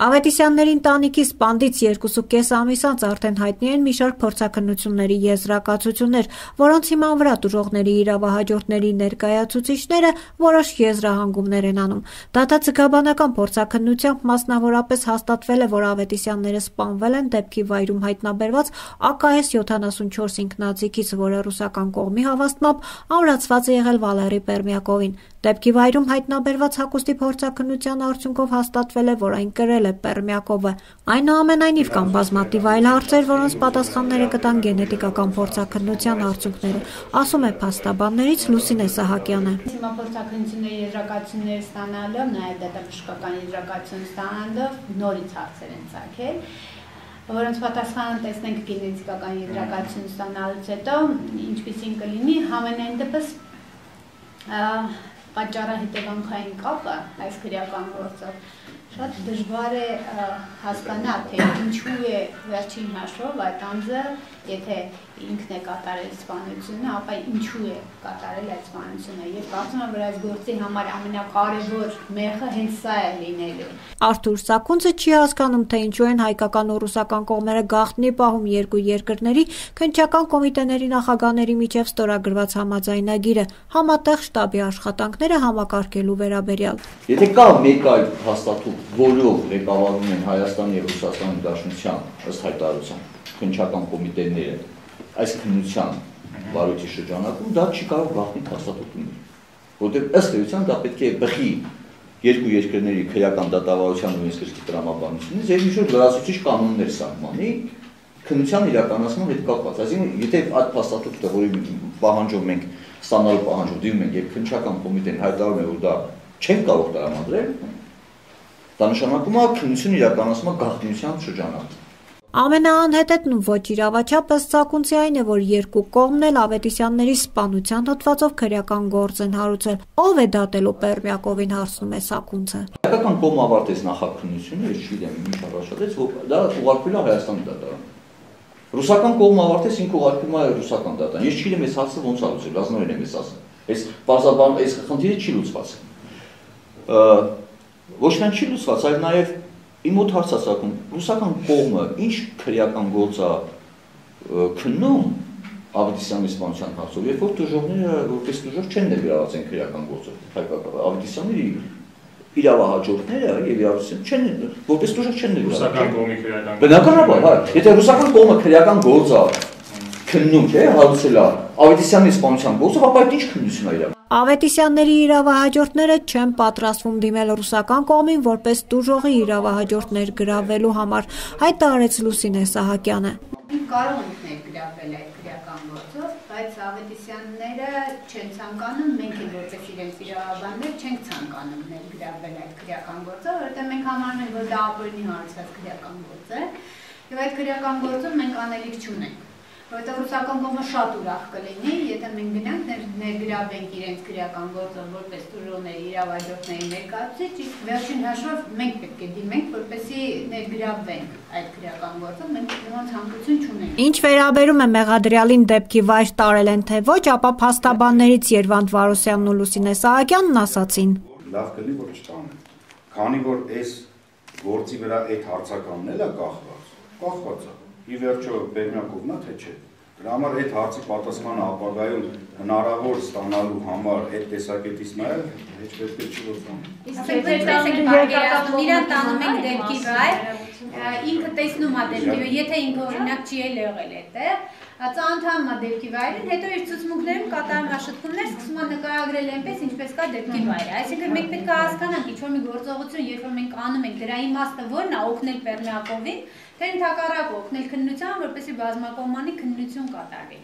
Ավետիսյանների ընտանիքի սպանդից 2.5 ամիս անց արդեն հայտնի են մի շարք փորձաքննությունների եզրակացություններ, որոնց հիման վրա տուժողների իրավահաջորդների ներկայացուցիչները որոշ եզրահանգումներ են անում։ Դատաձգաբանական փորձաքննությամբ մասնավորապես հաստատվել է, որ Ավետիսյանները սպանվել են դեպքի վայրում հայտնաբերված ԱԿՍ 74 ինքնաձիգից, որը ռուսական կողմի հավաստմամբ ամրացված է եղել Վալերի Պերմյակովին։ Դեպքի վայրում հայտնաբերված հագուստի փորձաքննության արդյունքով հաստատվել է, որ այն կրել է Պերմյակովը։ Այնուամենայնիվ կան բազմաթիվ այլ հարցեր, որոնց պատասխանները կտան գենետիկական փորձաքննության արդյունքները, ասում է փաստաբաններից Լուսինե Սահակյանը։ Հիմա փորձաքննությունների եզրակացություններ ստանալով, նաև դատաբժշկական եզրակացություն ստանալով նորից հարցեր են ծագել, որոնց պատասխանը տեսնենք գենետիկական եզրակացություն ստանալուց հետո, ինչպիսին կլինի, համենայն դեպս պատճառահետևանքային կապը այս քրեական գործով շատ դժվար է հասկանալ, թե ինչու է վերջին հաշվով այդ անձը, եթե ինքն է կատարել սպանությունը, ապա ինչու է կատարել այդ սպանությունը։ Եվ կարծում եմ, որ այս գործի համար ամենակարևոր մեղը հենց սա է լինելու։ Արթուր Սաքունցը չի հասկանում, թե ինչու են հայկական ու ռուսական կողմերը գաղտնի պահում երկու երկրների քննչական կոմիտեների նախագահների միջև ստորագրված համաձայնագիրը համատեղ շտաբի աշխատանքները համակարգելու վերաբերյալ։ Եթե կա մեկ այլ հաստատում, որով ղեկավարում են Հայաստանի և Ռուսաստանի Դաշնության ըստ հայտարարության քննչական կոմիտեները այս քննության վարույթի շրջանակում, դա չի կարող գաղտնի հաստատում լինել, որովհետև ըստ էության դա պետք է բխի երկու երկրների քրեական դատավարության ու ինքնիշխանի տրամաբանությունից եւ ինչ-որ լրացուցիչ կանոններ սահմանի քննության իրականացման հետ կապված։ Այսինքն, եթե այդ հաստատումը, որի պահանջով մենք ստանալու պահանջով դիմում ենք եւ քննչական կոմիտեն հայտարարում է, որ դա չեն կարող տրամադրել, դա նշանակում է քննություն իրականացման գաղտնիության շրջանակում։ Ամենաանհետեթն ու ոչ իրավաչափ ըստ Սաքունցի այն է, որ երկու կողմն էլ Ավետիսյանների սպանության հոդվածով քրեական գործ են հարուցել։ Ով է դատելու Պերմյակովին, հարցնում է Սաքունցը։ Հայկական կողմը ավարտեց նախաքննությունը, ես չգիտեմ ինչ առաջադրեց, որ դա ուղարկվել է Հայաստանի դատարան։ Ռուսական կողմը ավարտեց, ինքը ուղարկվում է ռուսական դատարան։ Ես չգիտեմ այս հարցը ոնց է լուծել, ազնվորեն եմ ասում։ Այս բարձրաբան այս խնդիրը չի լուծված։ Ոչ միայն չի լուծված, այլ նաև իմ մոտ հարց ասակում, ռուսական կողմը ինչ քրեական գործ է քննում Ավետիսյանի սպանության հարցով, երբ որ տուժողները որպես տուժող չեն ներգրաված են քրեական գործով, Ավետիսյանների իրավահաջորդները եւ իրավասության չեն որպես տուժող չեն ներգրաված։ Ռուսական կողմի քրեական բնականաբար, հա, եթե ռուսական կողմը քրեական գործ է քննում, չէ, հարուցել է Ավետիսյանի սպանության գործով, ապա այդ ինչ քննություն է իրական։ Ավետիսյանների իրավահաջորդները չեն պատրաստվում դիմել ռուսական կողմին որպես տուժողի իրավահաջորդներ գրավելու համար, հայտարարեց Լուսինե Սահակյանը։ Կարող ենք ներգրավել այդ քրեական գործով, բայց Ավետիսյանները չեն ցանկանում, մենք էլ որպես իրենց իրավաբաններ չենք ցանկանում ներգրավել այդ քրեական գործով, որովհետև մենք համարում ենք, որ դա ապօրինի հարուցված քրեական գործ է, եւ այդ քրեական գործով մենք անելիք չունենք։ Որովհետև ռուսական կողմը շատ ուրախ կլինի, եթե մենք գնանք ներգրավենք իրենց քրեական գործով որպես տուժողների իրավահաջորդների ներկայացուցիչ, իսկ վերջին հաշվով մենք պետք է դիմենք, որպեսզի ներգրավվենք այդ քրեական գործով, մենք նման ցանկություն չունենք։ Ինչ վերաբերում է մեղադրյալին դեպքի վայր տարել են թե ոչ, ապա փաստաբաններից Երվանդ Վարոսյանն ու Լուսինե Սահակյանն ասացին. Լավ կլինի, որ չտանեն, քանի որ այս գործի վրա այդ հարցականն էլ է կախված է։ Ի վերջո Պերմյակովն է թե չէ։ Դրա համար այդ հարցի պատասխանը ապագայում հնարավոր ստանալու համար այդ տեսակետից նայել հեչ պետք է չի գործում։ Իսկ իրան տանում ենք դեպքի վայր, ինքը տեսնում է դեպքի վայր, եթե ինքը օրինակ չի եղել այդտեղ, ծանոթանում է դեպքի վայրին, հետո իր ցուցմունքներում կատարում է շտկումներ, սկսում է նկարագրել այնպես, ինչպես կա դեպքի վայրը։ Այսինքն մենք պետք է հասկանանք, ինչ որ մի գործողություն, երբ որ մենք անում ենք, դրա իմաստը ո՞րն է, օգնել Պերմյակովին, թե ընդհակառակը օգնել քննության, որպեսզի բազմակողմանի քննություն կատարվի։